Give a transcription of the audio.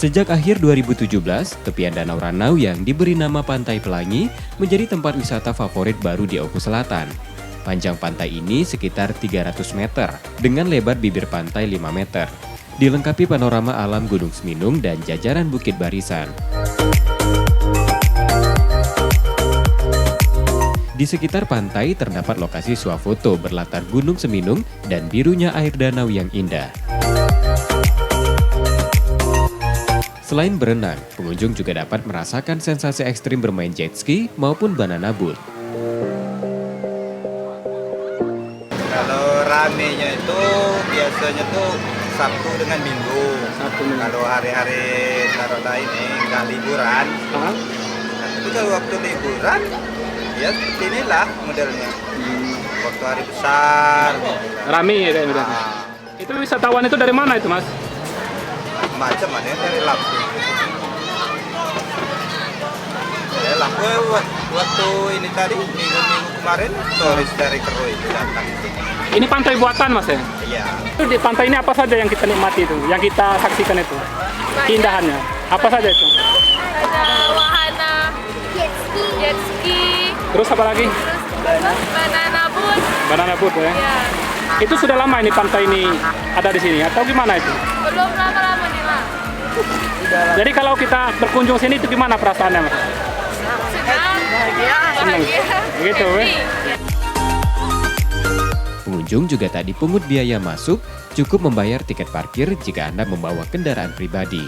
Sejak akhir 2017, tepian Danau Ranau yang diberi nama Pantai Pelangi menjadi tempat wisata favorit baru di Oku Selatan. Panjang pantai ini sekitar 300 meter dengan lebar bibir pantai 5 meter. Dilengkapi panorama alam Gunung Seminung dan jajaran Bukit Barisan. Di sekitar pantai terdapat lokasi swafoto berlatar Gunung Seminung dan birunya air danau yang indah. Selain berenang, pengunjung juga dapat merasakan sensasi ekstrim bermain jet ski maupun banana boat. Kalau ramenya itu biasanya tuh Sabtu dengan Minggu. Kalau hari-hari taruhlah ini nggak liburan. Nah, tapi kalau waktu liburan, ya seperti inilah modelnya. Waktu hari besar. Rame ya kayak gitu. Itu wisatawan itu dari mana itu, Mas? Macam ada yang dari Lampung. Ya Lampung waktu ini tadi minggu kemarin turis dari Kero itu datang. Ini pantai buatan, Mas ya? Iya. Itu di pantai ini apa saja yang kita nikmati itu, yang kita saksikan itu? Keindahannya. Apa saja itu? Ada wahana jet ski, Terus apa lagi? terus banana boat. Banana boat ya? Ya, Itu sudah lama ini pantai ini ada di sini atau gimana itu? belum lama-lama nih lah. Jadi kalau kita berkunjung sini itu gimana perasaannya, Mas? Senang, bahagia, Gitu, happy. Pengunjung juga tak dipungut biaya masuk, cukup membayar tiket parkir jika Anda membawa kendaraan pribadi.